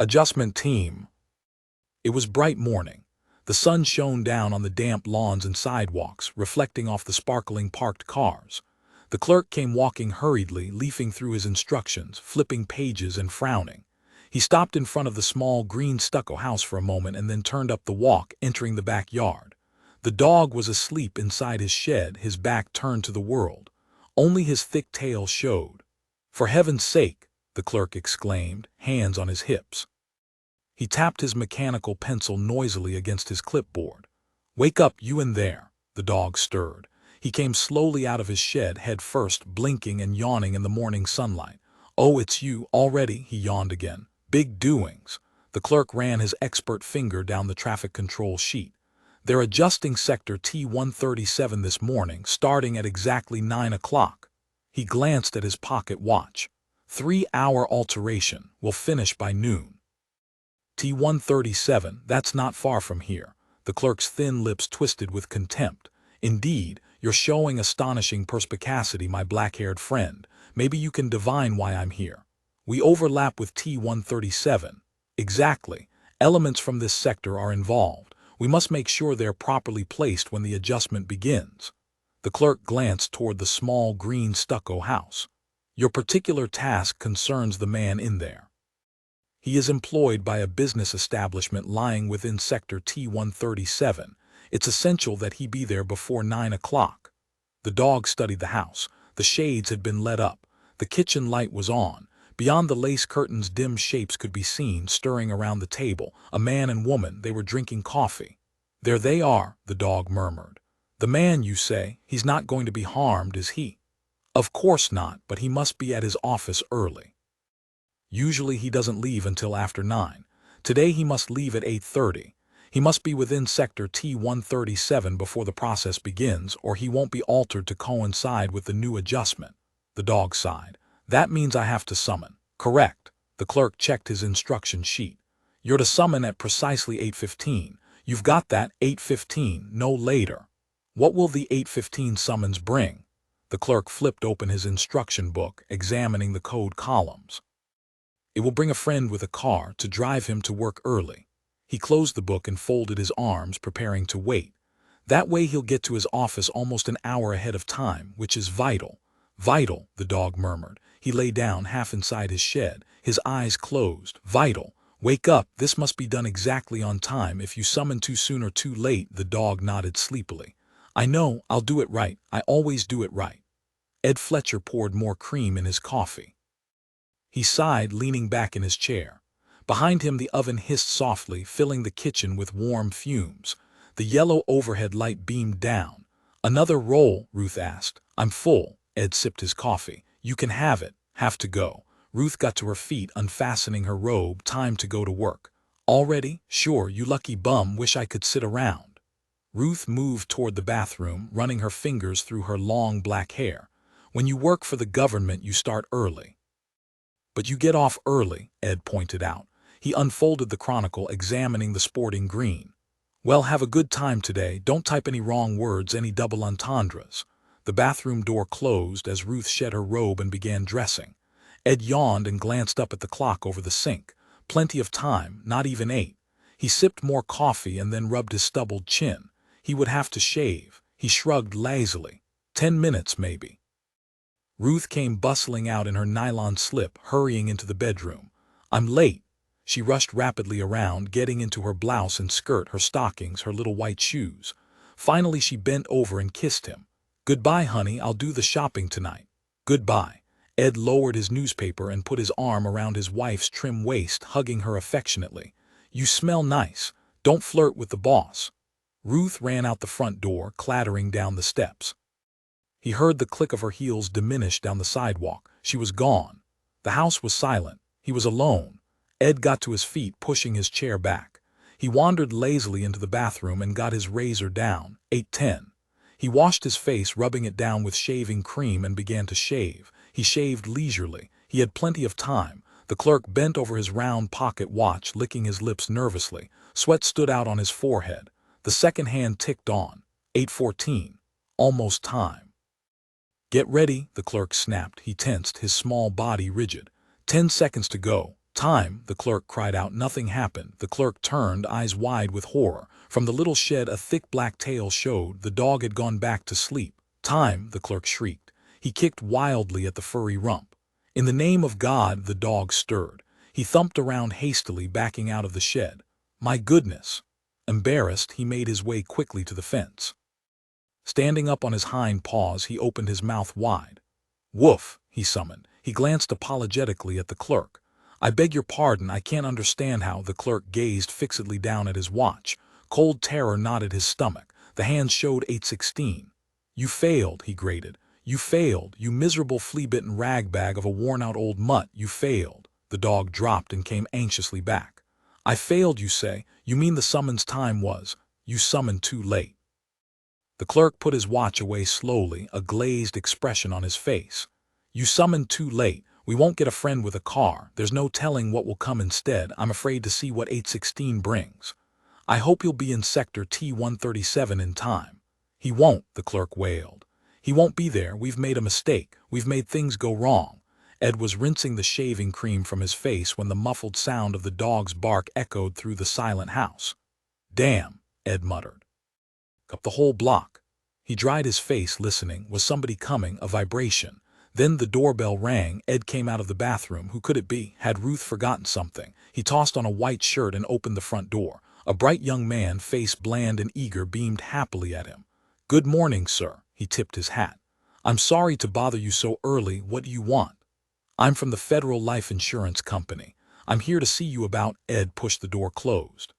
Adjustment team. It was bright morning. The sun shone down on the damp lawns and sidewalks, reflecting off the sparkling parked cars. The clerk came walking hurriedly, leafing through his instructions, flipping pages and frowning. He stopped in front of the small green stucco house for a moment and then turned up the walk, entering the backyard. The dog was asleep inside his shed, his back turned to the world. Only his thick tail showed. "For heaven's sake!" the clerk exclaimed, hands on his hips. He tapped his mechanical pencil noisily against his clipboard. "Wake up, you in there!" The dog stirred. He came slowly out of his shed, head first, blinking and yawning in the morning sunlight. "Oh, it's you, already?" he yawned again. "Big doings." The clerk ran his expert finger down the traffic control sheet. "They're adjusting Sector T137 this morning, starting at exactly 9 o'clock. He glanced at his pocket watch. 3-hour alteration, will finish by noon. T137, that's not far from here. The clerk's thin lips twisted with contempt. "Indeed, you're showing astonishing perspicacity, my black-haired friend. Maybe you can divine why I'm here. We overlap with T137. Exactly. Elements from this sector are involved. We must make sure they're properly placed when the adjustment begins." The clerk glanced toward the small green stucco house. "Your particular task concerns the man in there. He is employed by a business establishment lying within Sector T137. It's essential that he be there before 9 o'clock. The dog studied the house. The shades had been let up. The kitchen light was on. Beyond the lace curtains, dim shapes could be seen, stirring around the table. A man and woman, they were drinking coffee. "There they are," the dog murmured. "The man, you say? He's not going to be harmed, is he?" "Of course not, but he must be at his office early. Usually he doesn't leave until after 9. Today he must leave at 8:30. He must be within Sector T137 before the process begins, or he won't be altered to coincide with the new adjustment." The dog sighed. "That means I have to summon." "Correct." The clerk checked his instruction sheet. "You're to summon at precisely 8:15. You've got that, 8:15, no later." "What will the 8:15 summons bring?" The clerk flipped open his instruction book, examining the code columns. "It will bring a friend with a car to drive him to work early." He closed the book and folded his arms, preparing to wait. "That way he'll get to his office almost an hour ahead of time, which is vital." "Vital," the dog murmured. He lay down half inside his shed, his eyes closed. "Vital. Wake up, this must be done exactly on time. If you summon too soon or too late," the dog nodded sleepily. "I know, I'll do it right. I always do it right." Ed Fletcher poured more cream in his coffee. He sighed, leaning back in his chair. Behind him the oven hissed softly, filling the kitchen with warm fumes. The yellow overhead light beamed down. "Another roll?" Ruth asked. "I'm full." Ed sipped his coffee. "You can have it." "Have to go." Ruth got to her feet, unfastening her robe. "Time to go to work." "Already?" "Sure, you lucky bum, wish I could sit around." Ruth moved toward the bathroom, running her fingers through her long black hair. "When you work for the government, you start early." "But you get off early," Ed pointed out. He unfolded the Chronicle, examining the sporting green. "Well, have a good time today. Don't type any wrong words, any double entendres." The bathroom door closed as Ruth shed her robe and began dressing. Ed yawned and glanced up at the clock over the sink. Plenty of time, not even 8. He sipped more coffee and then rubbed his stubbled chin. He would have to shave. He shrugged lazily. 10 minutes, maybe. Ruth came bustling out in her nylon slip, hurrying into the bedroom. "I'm late." She rushed rapidly around, getting into her blouse and skirt, her stockings, her little white shoes. Finally she bent over and kissed him. "Goodbye, honey, I'll do the shopping tonight." "Goodbye." Ed lowered his newspaper and put his arm around his wife's trim waist, hugging her affectionately. "You smell nice. Don't flirt with the boss." Ruth ran out the front door, clattering down the steps. He heard the click of her heels diminish down the sidewalk. She was gone. The house was silent. He was alone. Ed got to his feet, pushing his chair back. He wandered lazily into the bathroom and got his razor down. 8:10. He washed his face, rubbing it down with shaving cream, and began to shave. He shaved leisurely. He had plenty of time. The clerk bent over his round pocket watch, licking his lips nervously. Sweat stood out on his forehead. The second hand ticked on. 8:14. Almost time. "Get ready," the clerk snapped. He tensed, his small body rigid. 10 seconds to go. Time, the clerk cried out. Nothing happened. The clerk turned, eyes wide with horror. From the little shed a thick black tail showed. The dog had gone back to sleep. Time, the clerk shrieked. He kicked wildly at the furry rump. In the name of God, the dog stirred. He thumped around hastily, backing out of the shed. My goodness! Embarrassed, he made his way quickly to the fence. Standing up on his hind paws, he opened his mouth wide. Woof, he summoned. He glanced apologetically at the clerk. I beg your pardon, I can't understand how. The clerk gazed fixedly down at his watch. Cold terror knotted his stomach. The hands showed 8:16. You failed, he grated. You failed, you miserable flea-bitten ragbag of a worn-out old mutt, you failed. The dog dropped and came anxiously back. I failed, you say? You mean the summons time was? You summoned too late. The clerk put his watch away slowly, a glazed expression on his face. You summoned too late. We won't get a friend with a car. There's no telling what will come instead. I'm afraid to see what 8:16 brings. I hope you'll be in Sector T137 in time. He won't, the clerk wailed. He won't be there. We've made a mistake. We've made things go wrong. Ed was rinsing the shaving cream from his face when the muffled sound of the dog's bark echoed through the silent house. Damn, Ed muttered. Up the whole block. He dried his face, listening. Was somebody coming? A vibration. Then the doorbell rang. Ed came out of the bathroom. Who could it be? Had Ruth forgotten something? He tossed on a white shirt and opened the front door. A bright young man, face bland and eager, beamed happily at him. Good morning, sir. He tipped his hat. I'm sorry to bother you so early. What do you want? I'm from the Federal Life Insurance Company. I'm here to see you about. Ed pushed the door closed.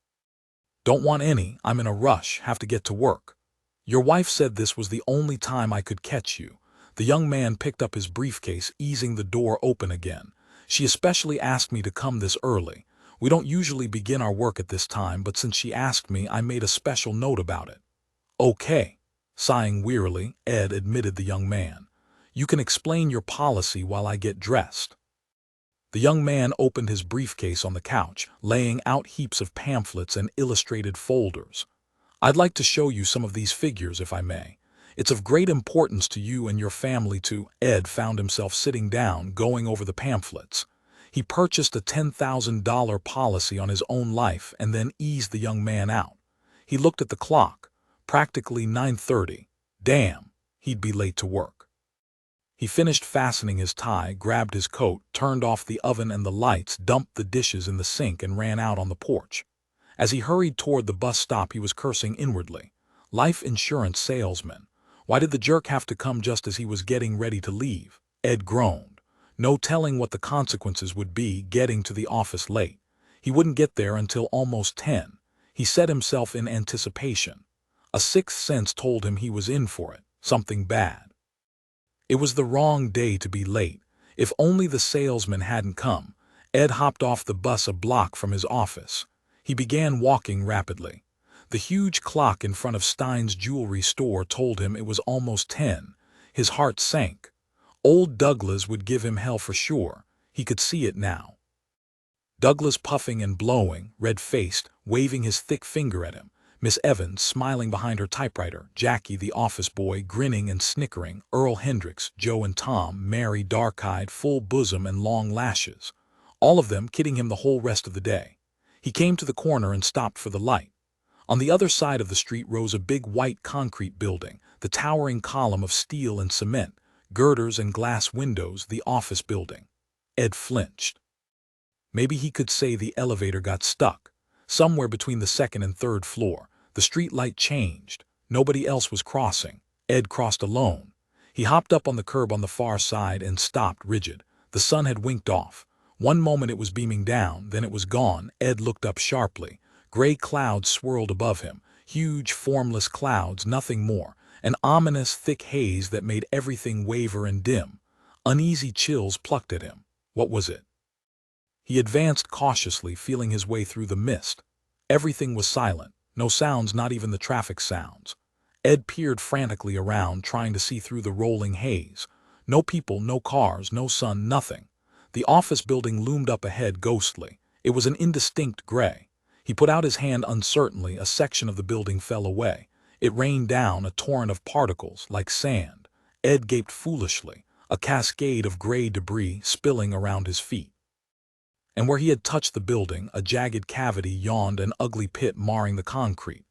Don't want any. I'm in a rush. Have to get to work. Your wife said this was the only time I could catch you. The young man picked up his briefcase, easing the door open again. She especially asked me to come this early. We don't usually begin our work at this time, but since she asked me, I made a special note about it. Okay. Sighing wearily, Ed admitted the young man. You can explain your policy while I get dressed. The young man opened his briefcase on the couch, laying out heaps of pamphlets and illustrated folders. I'd like to show you some of these figures, if I may. It's of great importance to you and your family to. Ed found himself sitting down, going over the pamphlets. He purchased a $10,000 policy on his own life and then eased the young man out. He looked at the clock. Practically 9:30. Damn, he'd be late to work. He finished fastening his tie, grabbed his coat, turned off the oven and the lights, dumped the dishes in the sink, and ran out on the porch. As he hurried toward the bus stop, he was cursing inwardly. Life insurance salesman. Why did the jerk have to come just as he was getting ready to leave? Ed groaned. No telling what the consequences would be getting to the office late. He wouldn't get there until almost 10. He set himself in anticipation. A sixth sense told him he was in for it, something bad. It was the wrong day to be late. If only the salesman hadn't come. Ed hopped off the bus a block from his office. He began walking rapidly. The huge clock in front of Stein's jewelry store told him it was almost 10. His heart sank. Old Douglas would give him hell for sure. He could see it now. Douglas puffing and blowing, red-faced, waving his thick finger at him. Miss Evans smiling behind her typewriter, Jackie the office boy grinning and snickering, Earl Hendricks, Joe and Tom, Mary dark-eyed, full bosom and long lashes. All of them kidding him the whole rest of the day. He came to the corner and stopped for the light. On the other side of the street rose a big white concrete building, the towering column of steel and cement, girders and glass windows, the office building. Ed flinched. Maybe he could say the elevator got stuck. Somewhere between the second and third floor. The street light changed. Nobody else was crossing. Ed crossed alone. He hopped up on the curb on the far side and stopped rigid. The sun had winked off. One moment it was beaming down, then it was gone. Ed looked up sharply. Gray clouds swirled above him. Huge, formless clouds, nothing more. An ominous, thick haze that made everything waver and dim. Uneasy chills plucked at him. What was it? He advanced cautiously, feeling his way through the mist. Everything was silent. No sounds, not even the traffic sounds. Ed peered frantically around, trying to see through the rolling haze. No people, no cars, no sun, nothing. The office building loomed up ahead ghostly. It was an indistinct gray. He put out his hand uncertainly. A section of the building fell away. It rained down, a torrent of particles, like sand. Ed gaped foolishly, a cascade of gray debris spilling around his feet. And where he had touched the building, a jagged cavity yawned, an ugly pit marring the concrete.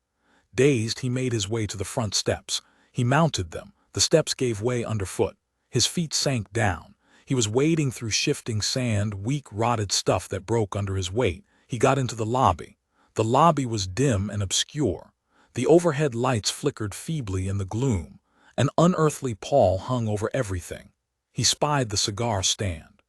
Dazed, he made his way to the front steps. He mounted them. The steps gave way underfoot. His feet sank down. He was wading through shifting sand, weak, rotted stuff that broke under his weight. He got into the lobby. The lobby was dim and obscure. The overhead lights flickered feebly in the gloom. An unearthly pall hung over everything. He spied the cigar stand.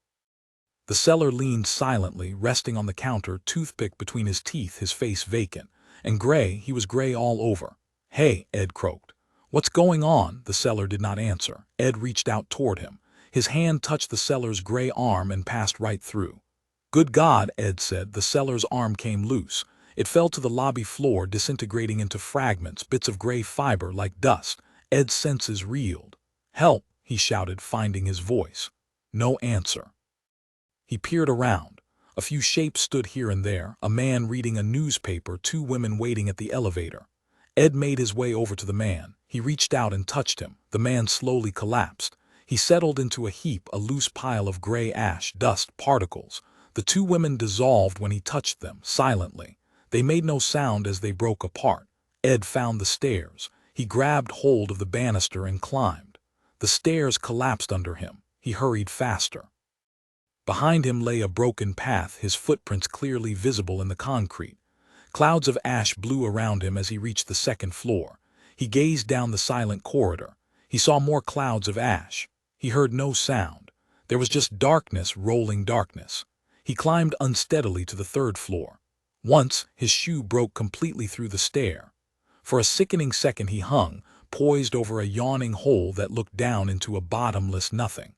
The seller leaned silently, resting on the counter, toothpick between his teeth, his face vacant. And gray, he was gray all over. "Hey," Ed croaked. "What's going on?" The seller did not answer. Ed reached out toward him. His hand touched the seller's gray arm and passed right through. "Good God," Ed said. The seller's arm came loose. It fell to the lobby floor, disintegrating into fragments, bits of gray fiber like dust. Ed's senses reeled. "Help," he shouted, finding his voice. No answer. He peered around. A few shapes stood here and there, a man reading a newspaper, two women waiting at the elevator. Ed made his way over to the man. He reached out and touched him. The man slowly collapsed. He settled into a heap, a loose pile of gray ash, dust, particles. The two women dissolved when he touched them, silently. They made no sound as they broke apart. Ed found the stairs. He grabbed hold of the banister and climbed. The stairs collapsed under him. He hurried faster. Behind him lay a broken path, his footprints clearly visible in the concrete. Clouds of ash blew around him as he reached the second floor. He gazed down the silent corridor. He saw more clouds of ash. He heard no sound. There was just darkness, rolling darkness. He climbed unsteadily to the third floor. Once, his shoe broke completely through the stair. For a sickening second he hung, poised over a yawning hole that looked down into a bottomless nothing.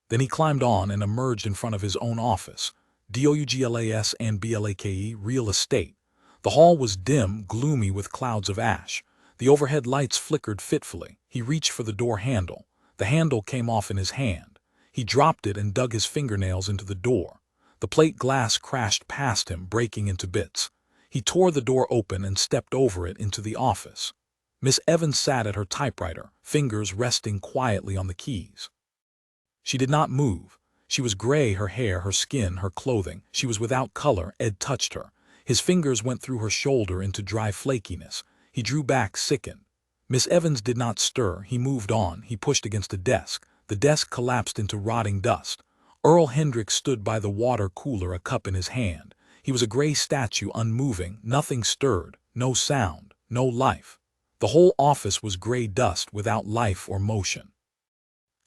Then he climbed on and emerged in front of his own office. DOUGLAS and BLAKE, real estate. The hall was dim, gloomy with clouds of ash. The overhead lights flickered fitfully. He reached for the door handle. The handle came off in his hand. He dropped it and dug his fingernails into the door. The plate glass crashed past him, breaking into bits. He tore the door open and stepped over it into the office. Miss Evans sat at her typewriter, fingers resting quietly on the keys. She did not move. She was gray, her hair, her skin, her clothing. She was without color. Ed touched her. His fingers went through her shoulder into dry flakiness. He drew back, sickened. Miss Evans did not stir. He moved on. He pushed against a desk. The desk collapsed into rotting dust. Earl Hendricks stood by the water cooler, a cup in his hand. He was a gray statue, unmoving. Nothing stirred. No sound. No life. The whole office was gray dust without life or motion.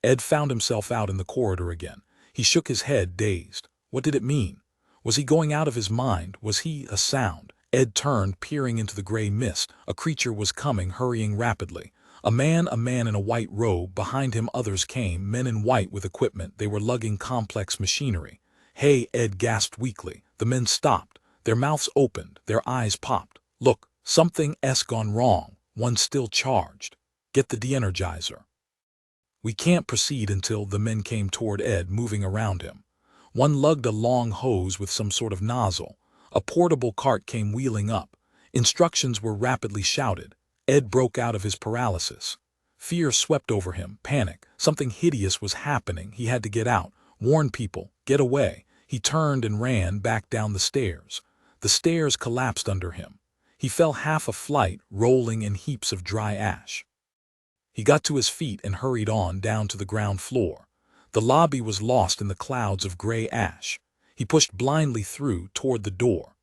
Ed found himself out in the corridor again. He shook his head, dazed. What did it mean? Was he going out of his mind? Was he a sound? Ed turned, peering into the gray mist. A creature was coming, hurrying rapidly. A man in a white robe. Behind him others came, men in white with equipment. They were lugging complex machinery. "Hey," Ed gasped weakly. The men stopped. Their mouths opened. Their eyes popped. "Look, something's gone wrong." One still charged. "Get the de-energizer." "We can't proceed until—" The men came toward Ed, moving around him. One lugged a long hose with some sort of nozzle. A portable cart came wheeling up. Instructions were rapidly shouted. Ed broke out of his paralysis. Fear swept over him, panic. Something hideous was happening. He had to get out, warn people, get away. He turned and ran back down the stairs. The stairs collapsed under him. He fell half a flight, rolling in heaps of dry ash. He got to his feet and hurried on down to the ground floor. The lobby was lost in the clouds of gray ash. He pushed blindly through toward the door.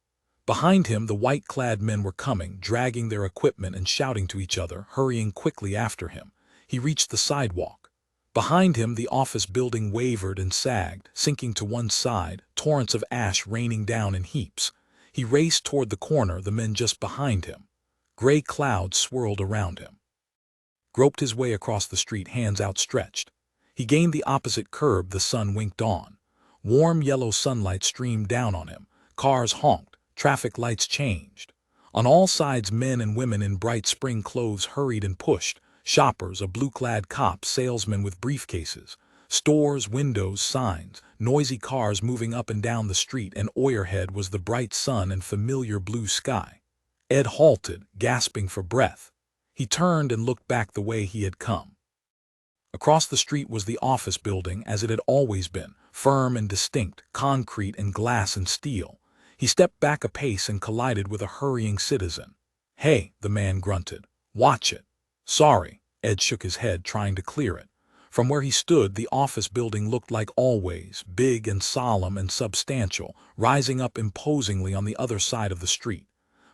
Behind him, the white-clad men were coming, dragging their equipment and shouting to each other, hurrying quickly after him. He reached the sidewalk. Behind him, the office building wavered and sagged, sinking to one side, torrents of ash raining down in heaps. He raced toward the corner, the men just behind him. Gray clouds swirled around him. Groped his way across the street, hands outstretched. He gained the opposite curb. The sun winked on. Warm yellow sunlight streamed down on him. Cars honked. Traffic lights changed. On all sides, men and women in bright spring clothes hurried and pushed. Shoppers, a blue-clad cop, salesmen with briefcases. Stores, windows, signs, noisy cars moving up and down the street, and overhead was the bright sun and familiar blue sky. Ed halted, gasping for breath. He turned and looked back the way he had come. Across the street was the office building as it had always been, firm and distinct, concrete and glass and steel. He stepped back a pace and collided with a hurrying citizen. "Hey," the man grunted. "Watch it." "Sorry." Ed shook his head, trying to clear it. From where he stood, the office building looked like always, big and solemn and substantial, rising up imposingly on the other side of the street.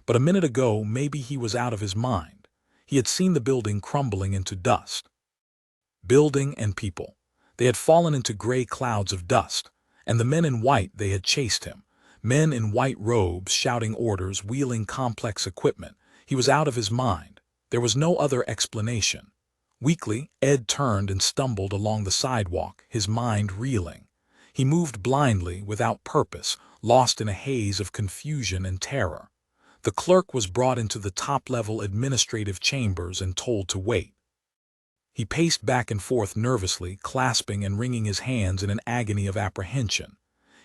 But a minute ago, maybe he was out of his mind. He had seen the building crumbling into dust. Building and people. They had fallen into gray clouds of dust, and the men in white, they had chased him. Men in white robes, shouting orders, wheeling complex equipment. He was out of his mind. There was no other explanation. Weakly, Ed turned and stumbled along the sidewalk, his mind reeling. He moved blindly, without purpose, lost in a haze of confusion and terror. The clerk was brought into the top-level administrative chambers and told to wait. He paced back and forth nervously, clasping and wringing his hands in an agony of apprehension.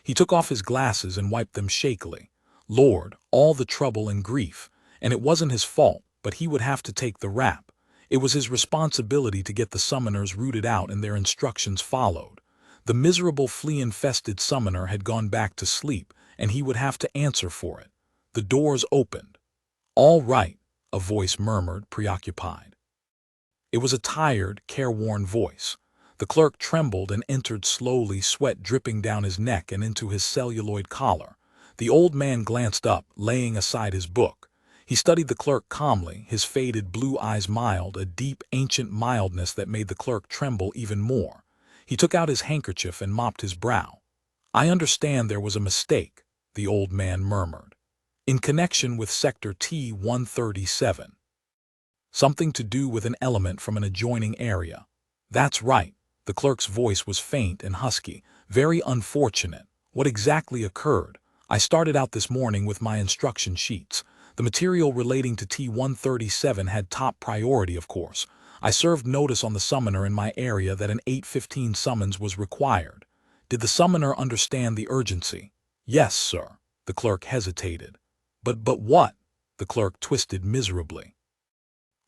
He took off his glasses and wiped them shakily. Lord, all the trouble and grief. And it wasn't his fault, but he would have to take the rap. It was his responsibility to get the summoners rooted out and their instructions followed. The miserable flea-infested summoner had gone back to sleep, and he would have to answer for it. The doors opened. "All right," a voice murmured, preoccupied. It was a tired, careworn voice. The clerk trembled and entered slowly, sweat dripping down his neck and into his celluloid collar. The old man glanced up, laying aside his book. He studied the clerk calmly, his faded blue eyes mild, a deep, ancient mildness that made the clerk tremble even more. He took out his handkerchief and mopped his brow. "I understand there was a mistake," the old man murmured. "In connection with Sector T137. Something to do with an element from an adjoining area." "That's right." The clerk's voice was faint and husky. "Very unfortunate. What exactly occurred? I started out this morning with my instruction sheets. The material relating to T137 had top priority, of course. I served notice on the summoner in my area that an 8:15 summons was required. Did the summoner understand the urgency?" "Yes, sir." The clerk hesitated. But what?" The clerk twisted miserably.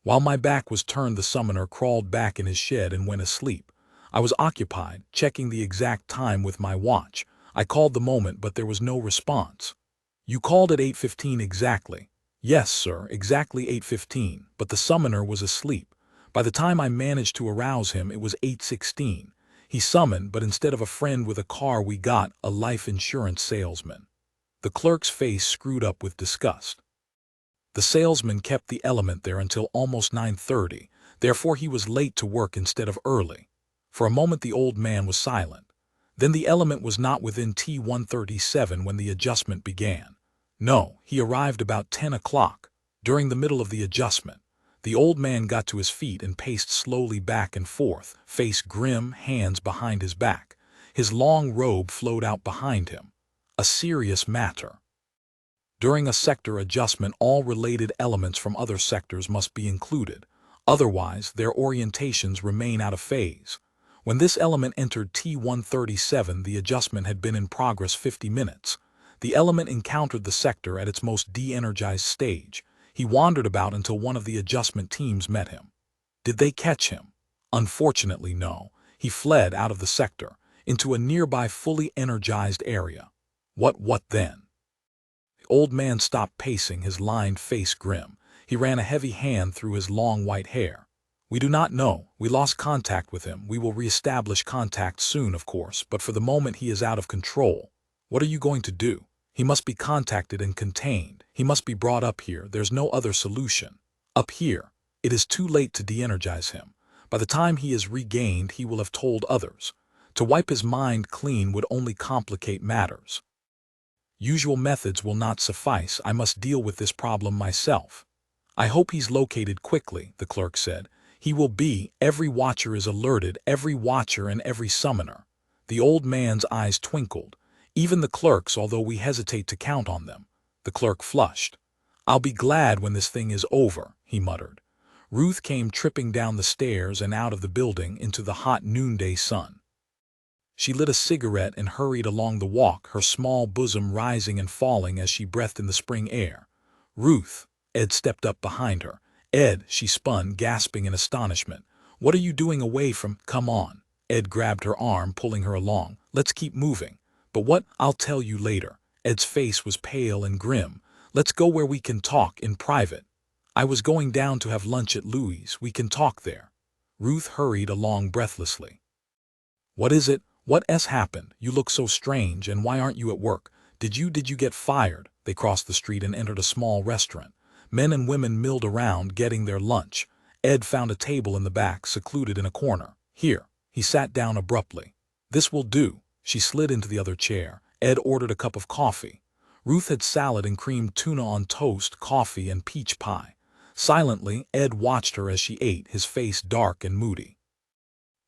"While my back was turned, the summoner crawled back in his shed and went asleep. I was occupied, checking the exact time with my watch. I called the moment, but there was no response." "You called at 8:15 exactly?" "Yes, sir, exactly 8:15, but the summoner was asleep. By the time I managed to arouse him, it was 8:16. He summoned, but instead of a friend with a car, we got a life insurance salesman." The clerk's face screwed up with disgust. "The salesman kept the element there until almost 9:30, therefore he was late to work instead of early." For a moment the old man was silent. "Then the element was not within T137 when the adjustment began?" "No, he arrived about 10 o'clock. During the middle of the adjustment." The old man got to his feet and paced slowly back and forth, face grim, hands behind his back. His long robe flowed out behind him. "A serious matter. During a sector adjustment, all related elements from other sectors must be included. Otherwise, their orientations remain out of phase. When this element entered T137, the adjustment had been in progress 50 minutes. The element encountered the sector at its most de-energized stage. He wandered about until one of the adjustment teams met him. Did they catch him? Unfortunately, no. He fled out of the sector, into a nearby fully energized area. What then?" The old man stopped pacing, his lined face grim. He ran a heavy hand through his long white hair. "We do not know. We lost contact with him. We will reestablish contact soon, of course, but for the moment he is out of control." "What are you going to do?" "He must be contacted and contained. He must be brought up here. There's no other solution." "Up here?" "It is too late to de-energize him. By the time he is regained, he will have told others. To wipe his mind clean would only complicate matters. Usual methods will not suffice. I must deal with this problem myself." "I hope he's located quickly," the clerk said. "He will be. Every watcher is alerted, every watcher and every summoner." The old man's eyes twinkled. "Even the clerks, although we hesitate to count on them." The clerk flushed. "I'll be glad when this thing is over," he muttered. Ruth came tripping down the stairs and out of the building into the hot noonday sun. She lit a cigarette and hurried along the walk, her small bosom rising and falling as she breathed in the spring air. "Ruth!" Ed stepped up behind her. "Ed!" she spun, gasping in astonishment. What are you doing away from? Come on. Ed grabbed her arm, pulling her along. Let's keep moving. But what? I'll tell you later. Ed's face was pale and grim. Let's go where we can talk in private. I was going down to have lunch at Louis'. We can talk there. Ruth hurried along breathlessly. What is it? What's happened? You look so strange, and why aren't you at work? Did you get fired? They crossed the street and entered a small restaurant. Men and women milled around, getting their lunch. Ed found a table in the back, secluded in a corner. Here. He sat down abruptly. This will do. She slid into the other chair. Ed ordered a cup of coffee. Ruth had salad and creamed tuna on toast, coffee, and peach pie. Silently, Ed watched her as she ate, his face dark and moody.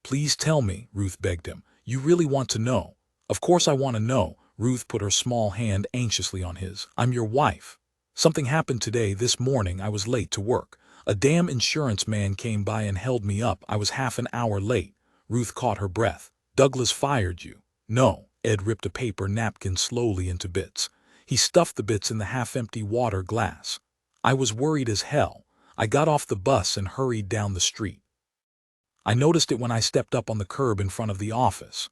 Please tell me, Ruth begged him. You really want to know? Of course I want to know. Ruth put her small hand anxiously on his. I'm your wife. Something happened today. This morning I was late to work. A damn insurance man came by and held me up. I was half an hour late. Ruth caught her breath. Douglas fired you. No. Ed ripped a paper napkin slowly into bits. He stuffed the bits in the half-empty water glass. I was worried as hell. I got off the bus and hurried down the street. I noticed it when I stepped up on the curb in front of the office.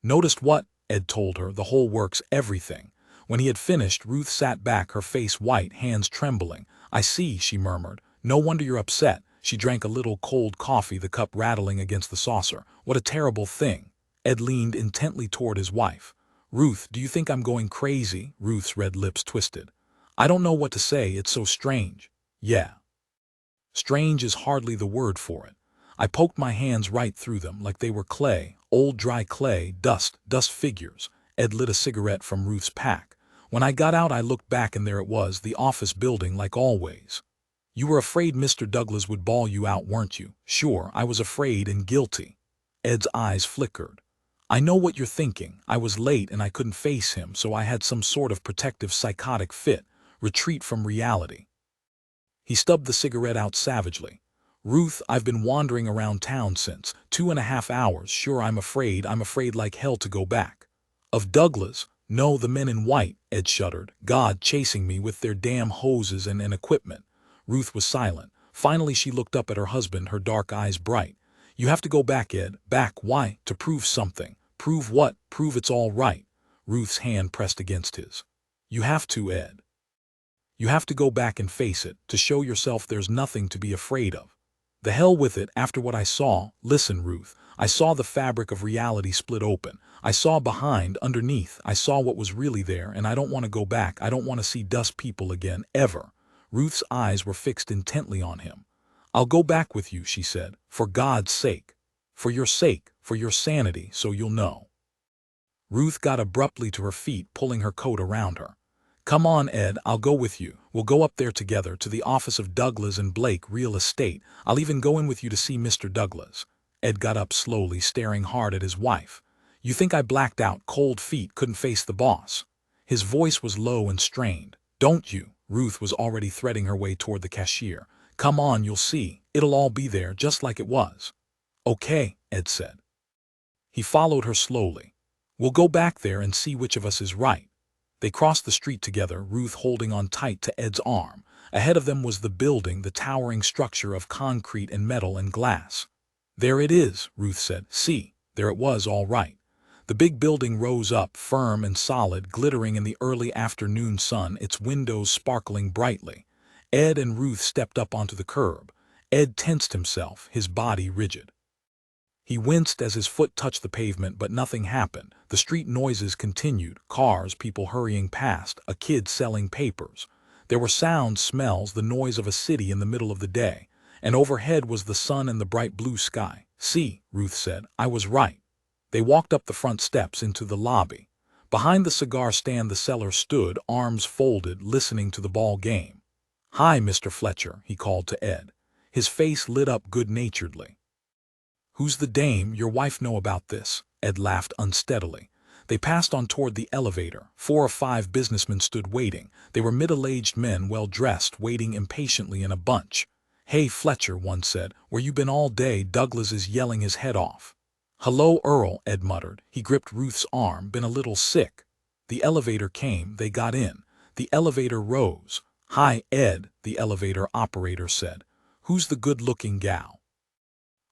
Noticed what? Ed told her. The whole works, everything. When he had finished, Ruth sat back, her face white, hands trembling. I see, she murmured. No wonder you're upset. She drank a little cold coffee, the cup rattling against the saucer. What a terrible thing. Ed leaned intently toward his wife. Ruth, do you think I'm going crazy? Ruth's red lips twisted. I don't know what to say. It's so strange. Yeah. Strange is hardly the word for it. I poked my hands right through them like they were clay, old dry clay, dust figures. Ed lit a cigarette from Ruth's pack. When I got out I looked back and there it was, the office building like always. You were afraid Mr. Douglas would bawl you out, weren't you? Sure, I was afraid and guilty. Ed's eyes flickered. I know what you're thinking. I was late and I couldn't face him, so I had some sort of protective psychotic fit, retreat from reality. He stubbed the cigarette out savagely. Ruth, I've been wandering around town since 2.5 hours. Sure, I'm afraid like hell to go back. Of Douglas? No, the men in white, Ed shuddered. God, chasing me with their damn hoses and equipment. Ruth was silent. Finally she looked up at her husband, her dark eyes bright. You have to go back, Ed. Back, why? To prove something. Prove what? Prove it's all right. Ruth's hand pressed against his. You have to, Ed. You have to go back and face it, to show yourself there's nothing to be afraid of. The hell with it, after what I saw. Listen, Ruth, I saw the fabric of reality split open. I saw behind, underneath, I saw what was really there, and I don't want to go back. I don't want to see dust people again, ever. Ruth's eyes were fixed intently on him. I'll go back with you, she said, for God's sake. For your sake, for your sanity, so you'll know. Ruth got abruptly to her feet, pulling her coat around her. Come on, Ed, I'll go with you. We'll go up there together, to the office of Douglas and Blake Real Estate. I'll even go in with you to see Mr. Douglas. Ed got up slowly, staring hard at his wife. You think I blacked out, cold feet, couldn't face the boss? His voice was low and strained. Don't you? Ruth was already threading her way toward the cashier. Come on, you'll see. It'll all be there, just like it was. Okay, Ed said. He followed her slowly. We'll go back there and see which of us is right. They crossed the street together, Ruth holding on tight to Ed's arm. Ahead of them was the building, the towering structure of concrete and metal and glass. There it is, Ruth said. See, there it was, all right. The big building rose up, firm and solid, glittering in the early afternoon sun, its windows sparkling brightly. Ed and Ruth stepped up onto the curb. Ed tensed himself, his body rigid. He winced as his foot touched the pavement, but nothing happened. The street noises continued, cars, people hurrying past, a kid selling papers. There were sounds, smells, the noise of a city in the middle of the day. And overhead was the sun and the bright blue sky. See, Ruth said, I was right. They walked up the front steps into the lobby. Behind the cigar stand the seller stood, arms folded, listening to the ball game. Hi, Mr. Fletcher, he called to Ed. His face lit up good-naturedly. Who's the dame? Your wife know about this? Ed laughed unsteadily. They passed on toward the elevator. 4 or 5 businessmen stood waiting. They were middle-aged men, well-dressed, waiting impatiently in a bunch. Hey, Fletcher, one said, where you been all day? Douglas is yelling his head off. Hello, Earl, Ed muttered. He gripped Ruth's arm. Been a little sick. The elevator came. They got in. The elevator rose. Hi, Ed, the elevator operator said. Who's the good-looking gal?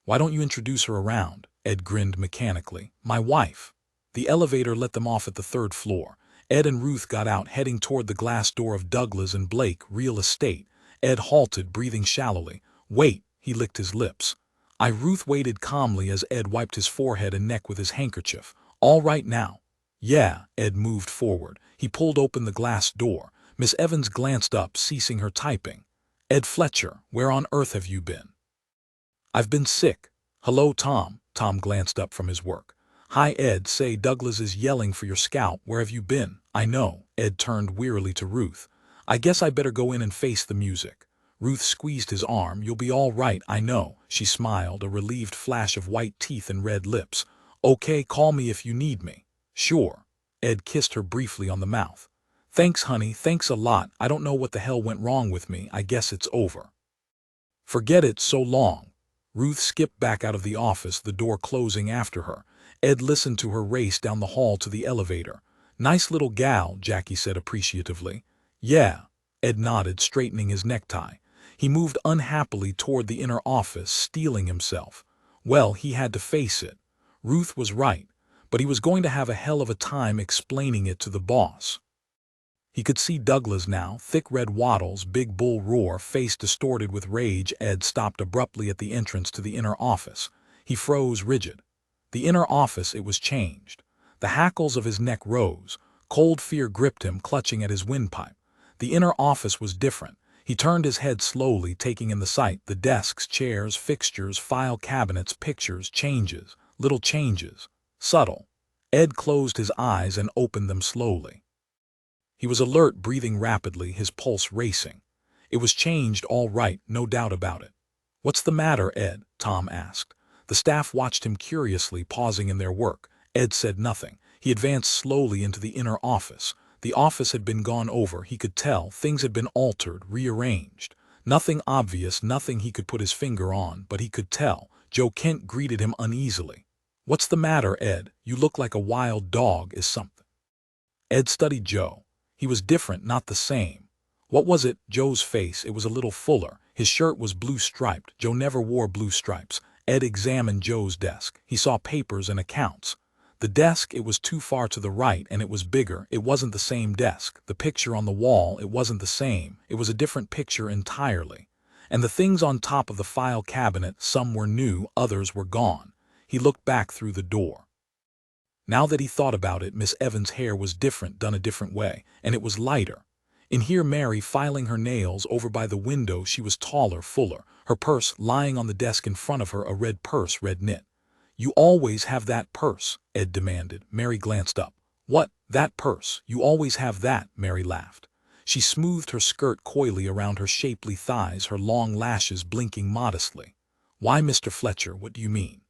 Why don't you introduce her around? Ed grinned mechanically. My wife. The elevator let them off at the third floor. Ed and Ruth got out, heading toward the glass door of Douglas and Blake Real Estate. Ed halted, breathing shallowly. Wait, he licked his lips. Ruth waited calmly as Ed wiped his forehead and neck with his handkerchief. All right now. Yeah, Ed moved forward. He pulled open the glass door. Miss Evans glanced up, ceasing her typing. Ed Fletcher, where on earth have you been? I've been sick. Hello, Tom. Tom glanced up from his work. Hi, Ed. Say, Douglas is yelling for your scalp. Where have you been? I know. Ed turned wearily to Ruth. I guess I better go in and face the music. Ruth squeezed his arm. You'll be all right, I know. She smiled, a relieved flash of white teeth and red lips. Okay, call me if you need me. Sure. Ed kissed her briefly on the mouth. Thanks, honey. Thanks a lot. I don't know what the hell went wrong with me. I guess it's over. Forget it. So long. Ruth skipped back out of the office, the door closing after her. Ed listened to her race down the hall to the elevator. Nice little gal, Jackie said appreciatively. Yeah. Ed nodded, straightening his necktie. He moved unhappily toward the inner office, steeling himself. Well, he had to face it. Ruth was right, but he was going to have a hell of a time explaining it to the boss. He could see Douglas now, thick red wattles, big bull roar, face distorted with rage. Ed stopped abruptly at the entrance to the inner office. He froze rigid. The inner office, it was changed. The hackles of his neck rose. Cold fear gripped him, clutching at his windpipe. The inner office was different. He turned his head slowly, taking in the sight, the desks, chairs, fixtures, file cabinets, pictures, changes, little changes, subtle. Ed closed his eyes and opened them slowly. He was alert, breathing rapidly, his pulse racing. It was changed, all right, no doubt about it. What's the matter, Ed? Tom asked. The staff watched him curiously, pausing in their work. Ed said nothing. He advanced slowly into the inner office. The office had been gone over, he could tell. Things had been altered, rearranged. Nothing obvious, nothing he could put his finger on, but he could tell. Joe Kent greeted him uneasily. What's the matter, Ed? You look like a wild dog. Is something? Ed studied Joe. He was different, not the same. What was it? Joe's face, it was a little fuller. His shirt was blue-striped. Joe never wore blue stripes. Ed examined Joe's desk. He saw papers and accounts. The desk, it was too far to the right, and it was bigger. It wasn't the same desk. The picture on the wall, it wasn't the same. It was a different picture entirely. And the things on top of the file cabinet, some were new, others were gone. He looked back through the door. Now that he thought about it, Miss Evans' hair was different, done a different way, and it was lighter. In here, Mary, filing her nails. Over by the window, she was taller, fuller. Her purse lying on the desk in front of her, a red purse, red knit. You always have that purse? Ed demanded. Mary glanced up. What? That purse? You always have that? Mary laughed. She smoothed her skirt coyly around her shapely thighs, her long lashes blinking modestly. Why, Mr. Fletcher, what do you mean?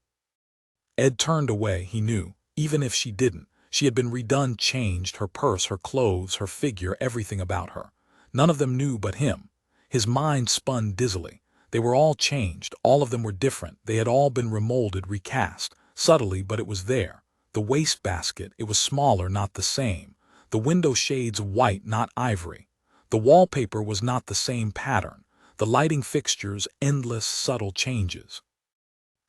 Ed turned away. He knew. Even if she didn't, she had been redone, changed, her purse, her clothes, her figure, everything about her. None of them knew but him. His mind spun dizzily. They were all changed, all of them were different, they had all been remolded, recast, subtly, but it was there. The wastebasket, it was smaller, not the same. The window shades white, not ivory. The wallpaper was not the same pattern. The lighting fixtures, endless, subtle changes.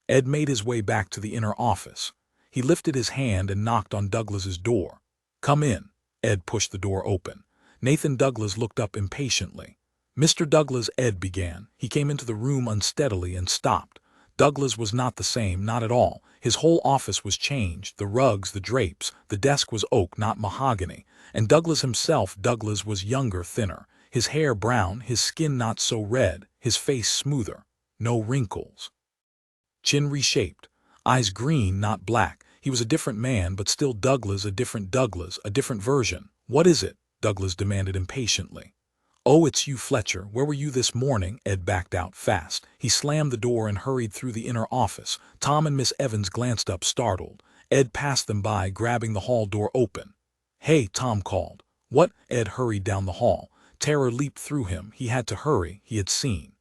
Ed made his way back to the inner office. He lifted his hand and knocked on Douglas's door. Come in. Ed pushed the door open. Nathan Douglas looked up impatiently. Mr. Douglas, Ed began. He came into the room unsteadily and stopped. Douglas was not the same, not at all. His whole office was changed, the rugs, the drapes, the desk was oak, not mahogany. And Douglas himself, Douglas was younger, thinner. His hair brown, his skin not so red, his face smoother. No wrinkles. Chin reshaped. Eyes green, not black. He was a different man, but still Douglas, a different version. What is it? Douglas demanded impatiently. Oh, it's you, Fletcher. Where were you this morning? Ed backed out fast. He slammed the door and hurried through the inner office. Tom and Miss Evans glanced up, startled. Ed passed them by, grabbing the hall door open. Hey, Tom called. What? Ed hurried down the hall. Terror leaped through him. He had to hurry. He had seen.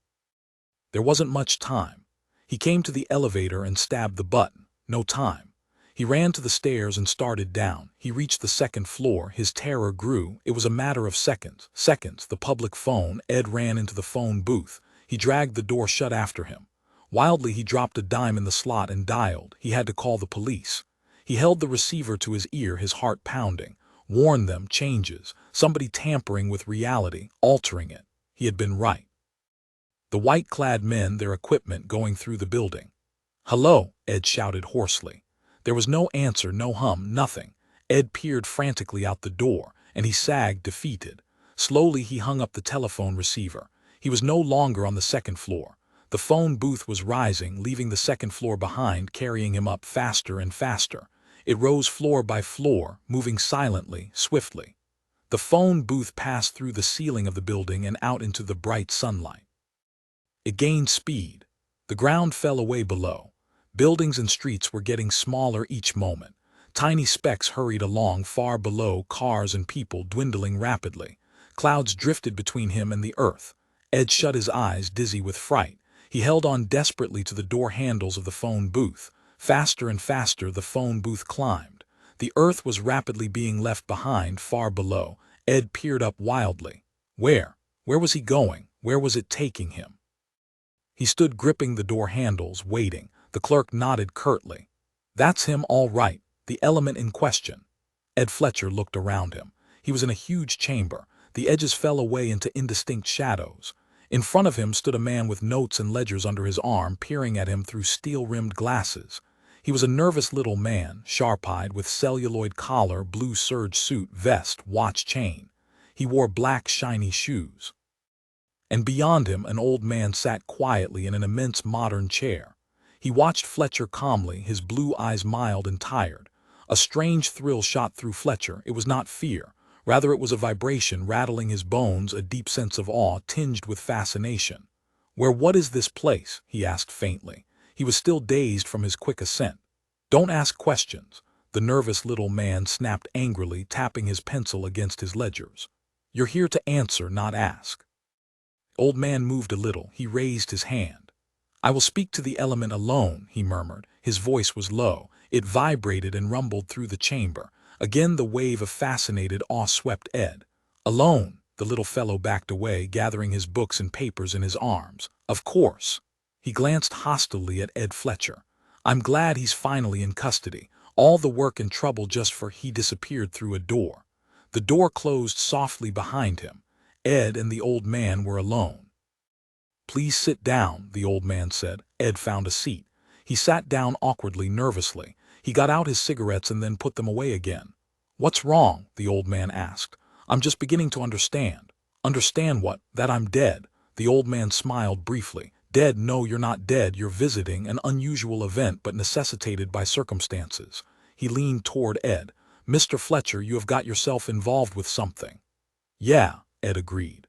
There wasn't much time. He came to the elevator and stabbed the button. No time. He ran to the stairs and started down. He reached the second floor. His terror grew. It was a matter of seconds. Seconds. The public phone. Ed ran into the phone booth. He dragged the door shut after him. Wildly, he dropped a dime in the slot and dialed. He had to call the police. He held the receiver to his ear, his heart pounding. Warn them, changes, somebody tampering with reality, altering it. He had been right. The white-clad men, their equipment, going through the building. "Hello," Ed shouted hoarsely. There was no answer, no hum, nothing. Ed peered frantically out the door, and he sagged, defeated. Slowly he hung up the telephone receiver. He was no longer on the second floor. The phone booth was rising, leaving the second floor behind, carrying him up faster and faster. It rose floor by floor, moving silently, swiftly. The phone booth passed through the ceiling of the building and out into the bright sunlight. It gained speed. The ground fell away below. Buildings and streets were getting smaller each moment. Tiny specks hurried along far below, cars and people dwindling rapidly. Clouds drifted between him and the earth. Ed shut his eyes, dizzy with fright. He held on desperately to the door handles of the phone booth. Faster and faster the phone booth climbed. The earth was rapidly being left behind, far below. Ed peered up wildly. Where? Where was he going? Where was it taking him? He stood gripping the door handles, waiting. The clerk nodded curtly. That's him, all right, the element in question. Ed Fletcher looked around him. He was in a huge chamber. The edges fell away into indistinct shadows. In front of him stood a man with notes and ledgers under his arm, peering at him through steel-rimmed glasses. He was a nervous little man, sharp-eyed, with celluloid collar, blue serge suit, vest, watch, chain. He wore black, shiny shoes. And beyond him, an old man sat quietly in an immense modern chair. He watched Fletcher calmly, his blue eyes mild and tired. A strange thrill shot through Fletcher. It was not fear. Rather, it was a vibration rattling his bones, a deep sense of awe tinged with fascination. What is this place?" he asked faintly. He was still dazed from his quick ascent. "Don't ask questions," the nervous little man snapped angrily, tapping his pencil against his ledgers. "You're here to answer, not ask." Old man moved a little. He raised his hand. "I will speak to the element alone," he murmured. His voice was low. It vibrated and rumbled through the chamber. Again the wave of fascinated awe swept Ed. "Alone?" The little fellow backed away, gathering his books and papers in his arms. "Of course." He glanced hostilely at Ed Fletcher. "I'm glad he's finally in custody. All the work and trouble just for..." He disappeared through a door. The door closed softly behind him. Ed and the old man were alone. "Please sit down," the old man said. Ed found a seat. He sat down awkwardly, nervously. He got out his cigarettes and then put them away again. "What's wrong?" the old man asked. "I'm just beginning to understand." "Understand what?" "That I'm dead." The old man smiled briefly. "Dead? No, you're not dead. You're visiting an unusual event, but necessitated by circumstances." He leaned toward Ed. "Mr. Fletcher, you have got yourself involved with something." "Yeah," Ed agreed.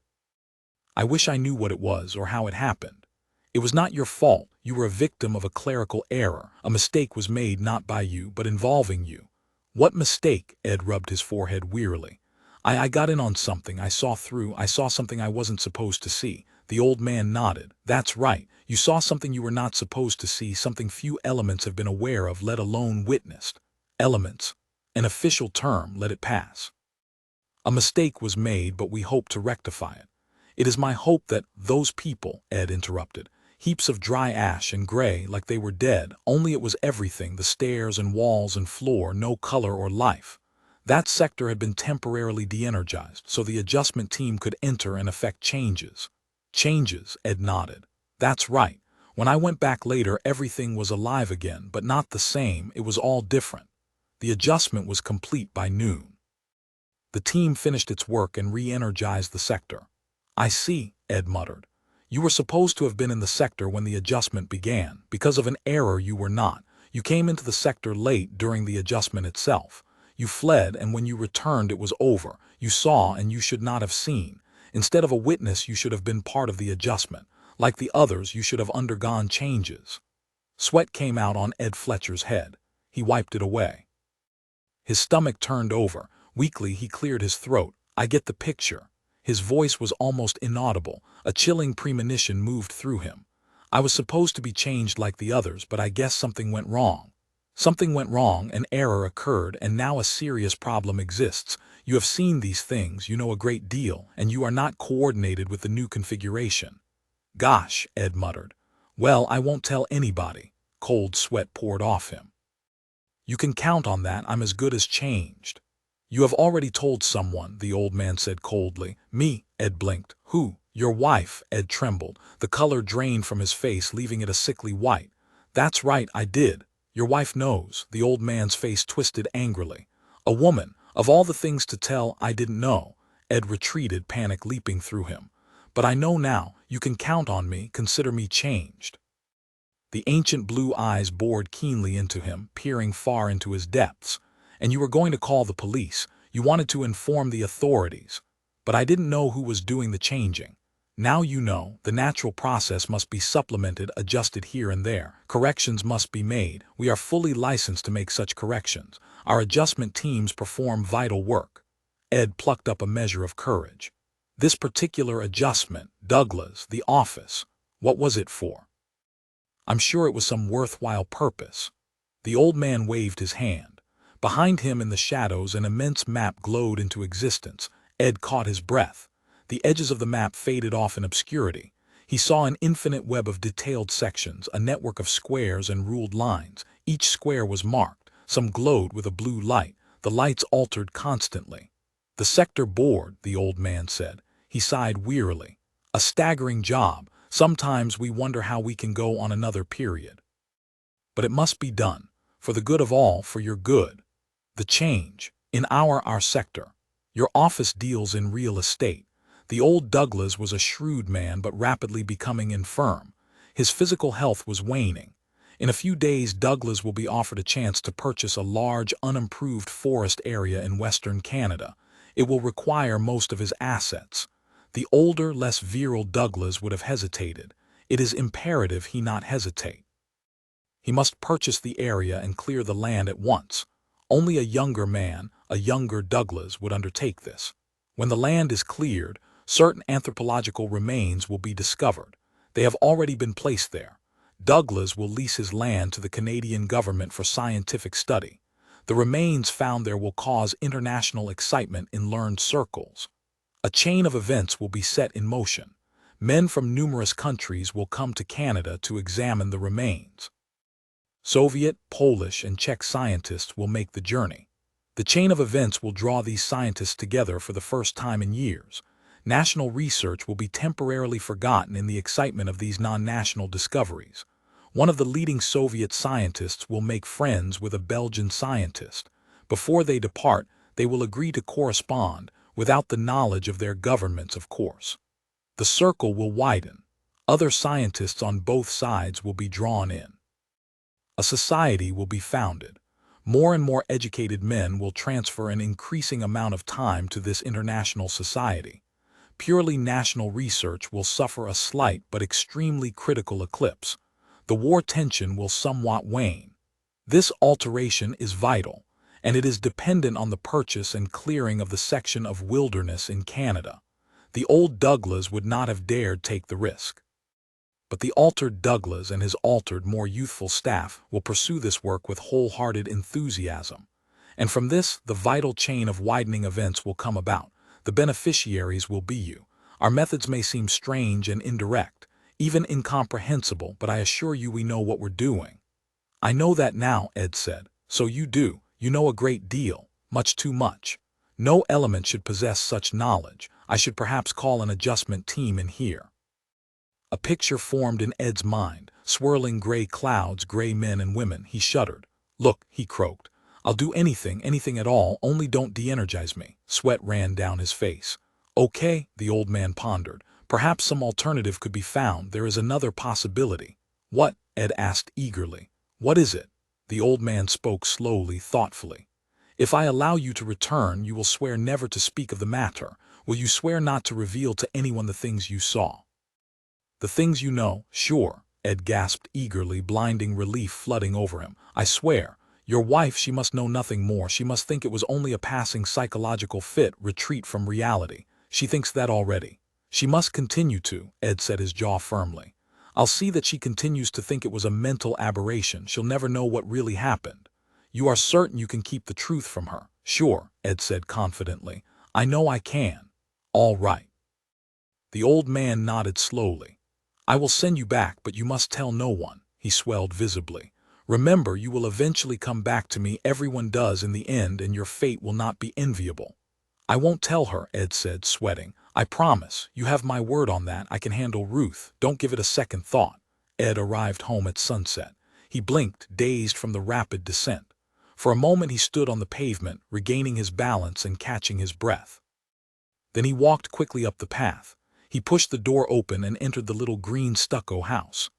"I wish I knew what it was or how it happened." "It was not your fault. You were a victim of a clerical error. A mistake was made not by you, but involving you." "What mistake?" Ed rubbed his forehead wearily. I got in on something. I saw something I wasn't supposed to see." The old man nodded. "That's right. You saw something you were not supposed to see, something few elements have been aware of, let alone witnessed." "Elements? An official term, let it pass." "A mistake was made, but we hope to rectify it." "It is my hope that those people," Ed interrupted, "heaps of dry ash and gray, like they were dead, only it was everything, the stairs and walls and floor, no color or life. That sector had been temporarily de-energized, so the adjustment team could enter and effect changes." "Changes," Ed nodded. "That's right. When I went back later, everything was alive again, but not the same. It was all different. The adjustment was complete by noon. The team finished its work and re-energized the sector." "I see," Ed muttered. "You were supposed to have been in the sector when the adjustment began. Because of an error you were not. You came into the sector late during the adjustment itself. You fled, and when you returned it was over. You saw and you should not have seen. Instead of a witness, you should have been part of the adjustment. Like the others, you should have undergone changes." Sweat came out on Ed Fletcher's head. He wiped it away. His stomach turned over. Weakly he cleared his throat. "I get the picture." His voice was almost inaudible. A chilling premonition moved through him. "I was supposed to be changed like the others, but I guess something went wrong." "Something went wrong, an error occurred, and now a serious problem exists. You have seen these things, you know a great deal, and you are not coordinated with the new configuration." "Gosh," Ed muttered. Well, I won't tell anybody. Cold sweat poured off him. You can count on that. I'm as good as changed. You have already told someone, the old man said coldly. Me, Ed blinked. Who? Your wife, Ed trembled. The color drained from his face, leaving it a sickly white. That's right, I did. Your wife knows. The old man's face twisted angrily. A woman. Of all the things to tell, I didn't know. Ed retreated, panic leaping through him. But I know now. You can count on me. Consider me changed. The ancient blue eyes bored keenly into him, peering far into his depths. And you were going to call the police. You wanted to inform the authorities. But I didn't know who was doing the changing. Now you know. The natural process must be supplemented, adjusted here and there. Corrections must be made. We are fully licensed to make such corrections. Our adjustment teams perform vital work. Ed plucked up a measure of courage. This particular adjustment, Douglas, the office, what was it for? I'm sure it was some worthwhile purpose. The old man waved his hand. Behind him in the shadows an immense map glowed into existence. Ed caught his breath. The edges of the map faded off in obscurity. He saw an infinite web of detailed sections, a network of squares and ruled lines. Each square was marked. Some glowed with a blue light. The lights altered constantly. The sector bored, the old man said. He sighed wearily. A staggering job. Sometimes we wonder how we can go on another period. But it must be done. For the good of all, for your good. The change. In our sector. Your office deals in real estate. The old Douglas was a shrewd man but rapidly becoming infirm. His physical health was waning. In a few days Douglas will be offered a chance to purchase a large, unimproved forest area in western Canada. It will require most of his assets. The older, less virile Douglas would have hesitated. It is imperative he not hesitate. He must purchase the area and clear the land at once. Only a younger man, a younger Douglas, would undertake this. When the land is cleared, certain anthropological remains will be discovered. They have already been placed there. Douglas will lease his land to the Canadian government for scientific study. The remains found there will cause international excitement in learned circles. A chain of events will be set in motion. Men from numerous countries will come to Canada to examine the remains. Soviet, Polish, and Czech scientists will make the journey. The chain of events will draw these scientists together for the first time in years. National research will be temporarily forgotten in the excitement of these non-national discoveries. One of the leading Soviet scientists will make friends with a Belgian scientist. Before they depart, they will agree to correspond, without the knowledge of their governments, of course. The circle will widen. Other scientists on both sides will be drawn in. A society will be founded. More and more educated men will transfer an increasing amount of time to this international society. Purely national research will suffer a slight but extremely critical eclipse. The war tension will somewhat wane. This alteration is vital, and it is dependent on the purchase and clearing of the section of wilderness in Canada. The old Douglas would not have dared take the risk. But the altered Douglas and his altered, more youthful staff will pursue this work with wholehearted enthusiasm. And from this, the vital chain of widening events will come about. The beneficiaries will be you. Our methods may seem strange and indirect, even incomprehensible, but I assure you we know what we're doing. I know that now, Ed said. So you do. You know a great deal. Much too much. No element should possess such knowledge. I should perhaps call an adjustment team in here. A picture formed in Ed's mind, swirling gray clouds, gray men and women. He shuddered. Look, he croaked. I'll do anything, anything at all, only don't de-energize me. Sweat ran down his face. Okay, the old man pondered. Perhaps some alternative could be found. There is another possibility. What? Ed asked eagerly. What is it? The old man spoke slowly, thoughtfully. If I allow you to return, you will swear never to speak of the matter. Will you swear not to reveal to anyone the things you saw? The things you know, sure, Ed gasped eagerly, blinding relief flooding over him. I swear. Your wife, she must know nothing more. She must think it was only a passing psychological fit, retreat from reality. She thinks that already. She must continue to, Ed said, his jaw firmly. I'll see that she continues to think it was a mental aberration. She'll never know what really happened. You are certain you can keep the truth from her? Sure, Ed said confidently. I know I can. All right. The old man nodded slowly. I will send you back, but you must tell no one. He swelled visibly. Remember, you will eventually come back to me. Everyone does in the end, and your fate will not be enviable. I won't tell her, Ed said, sweating. I promise. You have my word on that. I can handle Ruth. Don't give it a second thought. Ed arrived home at sunset. He blinked, dazed from the rapid descent. For a moment he stood on the pavement, regaining his balance and catching his breath. Then he walked quickly up the path. He pushed the door open and entered the little green stucco house.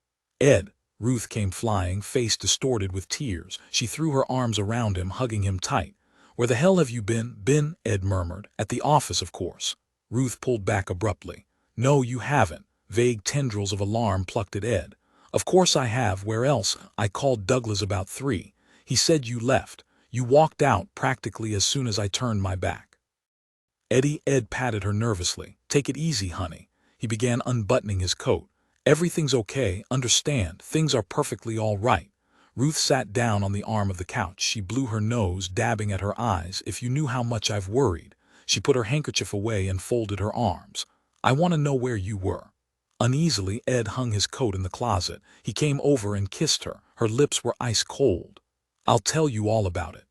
Ed! Ruth came flying, face distorted with tears. She threw her arms around him, hugging him tight. Where the hell have you been? Been, Ed murmured. At the office, of course. Ruth pulled back abruptly. No, you haven't. Vague tendrils of alarm plucked at Ed. Of course I have. Where else? I called Douglas about 3. He said you left. You walked out practically as soon as I turned my back. Ed patted her nervously. Take it easy, honey. He began unbuttoning his coat. Everything's okay, understand, things are perfectly all right. Ruth sat down on the arm of the couch. She blew her nose, dabbing at her eyes. If you knew how much I've worried. She put her handkerchief away and folded her arms. I want to know where you were. Uneasily, Ed hung his coat in the closet. He came over and kissed her. Her lips were ice cold. I'll tell you all about it.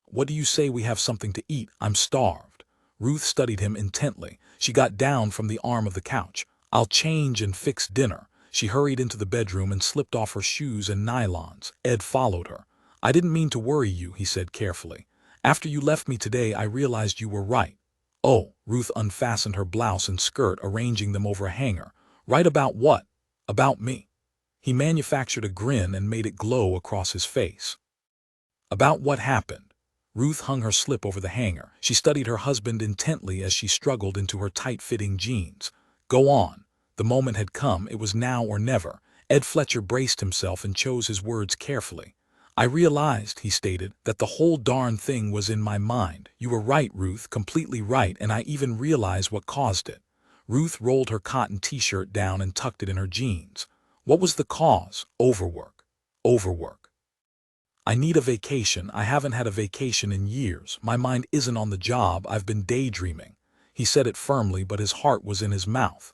What do you say we have something to eat? I'm starved. Ruth studied him intently. She got down from the arm of the couch. I'll change and fix dinner. She hurried into the bedroom and slipped off her shoes and nylons. Ed followed her. I didn't mean to worry you, he said carefully. After you left me today, I realized you were right. Oh, Ruth unfastened her blouse and skirt, arranging them over a hanger. Right about what? About me. He manufactured a grin and made it glow across his face. About what happened? Ruth hung her slip over the hanger. She studied her husband intently as she struggled into her tight-fitting jeans. Go on. The moment had come. It was now or never. Ed Fletcher braced himself and chose his words carefully. I realized, he stated, that the whole darn thing was in my mind. You were right, Ruth, completely right, and I even realized what caused it. Ruth rolled her cotton t-shirt down and tucked it in her jeans. What was the cause? Overwork. Overwork. I need a vacation. I haven't had a vacation in years. My mind isn't on the job. I've been daydreaming. He said it firmly, but his heart was in his mouth.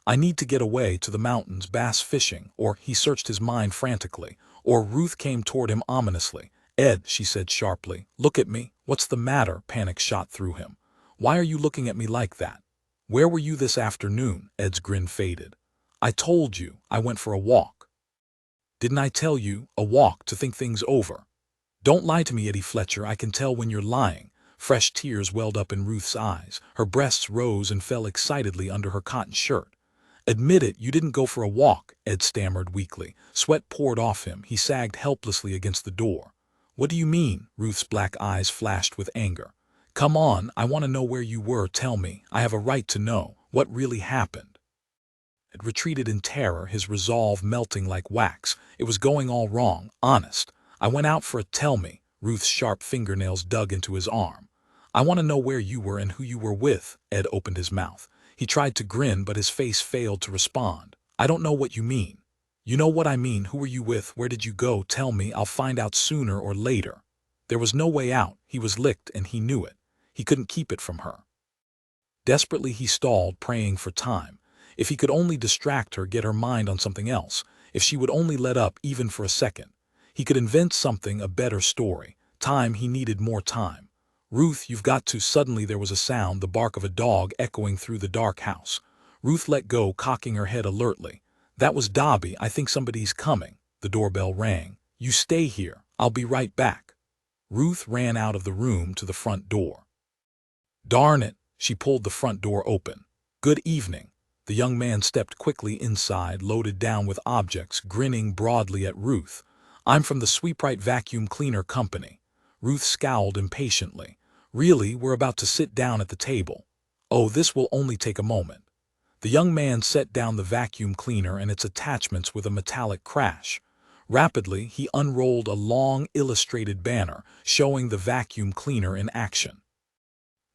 I need to get away to the mountains, bass fishing, or he searched his mind frantically, or Ruth came toward him ominously. Ed, she said sharply, look at me. What's the matter? Panic shot through him. Why are you looking at me like that? Where were you this afternoon? Ed's grin faded. I told you, I went for a walk. Didn't I tell you? A walk to think things over. Don't lie to me, Eddie Fletcher. I can tell when you're lying. Fresh tears welled up in Ruth's eyes. Her breasts rose and fell excitedly under her cotton shirt. Admit it, you didn't go for a walk, Ed stammered weakly. Sweat poured off him. He sagged helplessly against the door. What do you mean? Ruth's black eyes flashed with anger. Come on, I want to know where you were. Tell me. I have a right to know. What really happened? Ed retreated in terror, his resolve melting like wax. It was going all wrong, honest. I went out for a tell me. Ruth's sharp fingernails dug into his arm. I want to know where you were and who you were with. Ed opened his mouth. He tried to grin, but his face failed to respond. I don't know what you mean. You know what I mean. Who were you with? Where did you go? Tell me. I'll find out sooner or later. There was no way out. He was licked, and he knew it. He couldn't keep it from her. Desperately he stalled, praying for time. If he could only distract her, get her mind on something else. If she would only let up, even for a second. He could invent something, a better story. Time, he needed more time. Ruth, you've got to. Suddenly there was a sound, the bark of a dog echoing through the dark house. Ruth let go, cocking her head alertly. That was Dobby. I think somebody's coming. The doorbell rang. You stay here. I'll be right back. Ruth ran out of the room to the front door. Darn it. She pulled the front door open. Good evening. The young man stepped quickly inside, loaded down with objects, grinning broadly at Ruth. I'm from the Sweeprite Vacuum Cleaner Company. Ruth scowled impatiently. Really, we're about to sit down at the table. Oh, this will only take a moment. The young man set down the vacuum cleaner and its attachments with a metallic crash. Rapidly, he unrolled a long, illustrated banner showing the vacuum cleaner in action.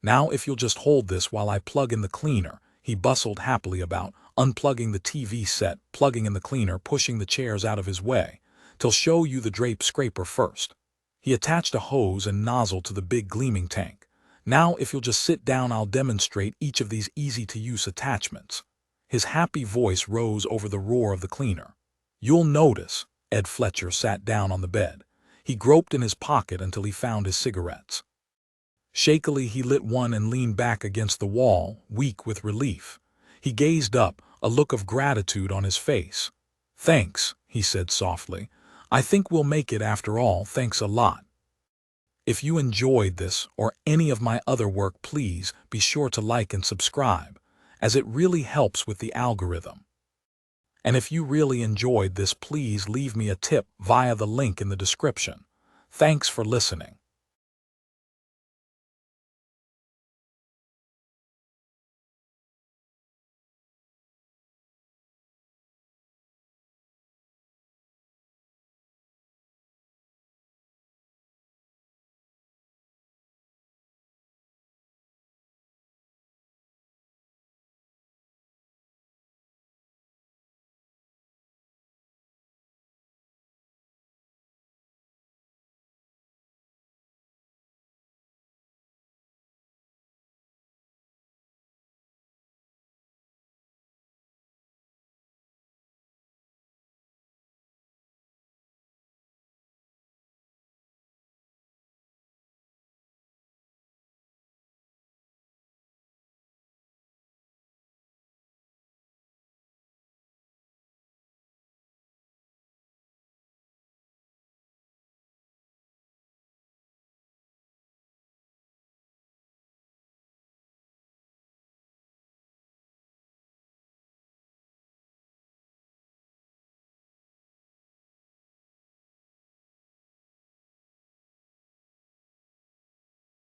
Now, if you'll just hold this while I plug in the cleaner, he bustled happily about, unplugging the TV set, plugging in the cleaner, pushing the chairs out of his way. Till show you the drape scraper first. He attached a hose and nozzle to the big gleaming tank. Now, if you'll just sit down, I'll demonstrate each of these easy-to-use attachments. His happy voice rose over the roar of the cleaner. "You'll notice." Ed Fletcher sat down on the bed. He groped in his pocket until he found his cigarettes. Shakily he lit one and leaned back against the wall, weak with relief. He gazed up, a look of gratitude on his face. "Thanks," he said softly. "I think we'll make it after all. Thanks a lot." If you enjoyed this or any of my other work, please be sure to like and subscribe, as it really helps with the algorithm. And if you really enjoyed this, please leave me a tip via the link in the description. Thanks for listening.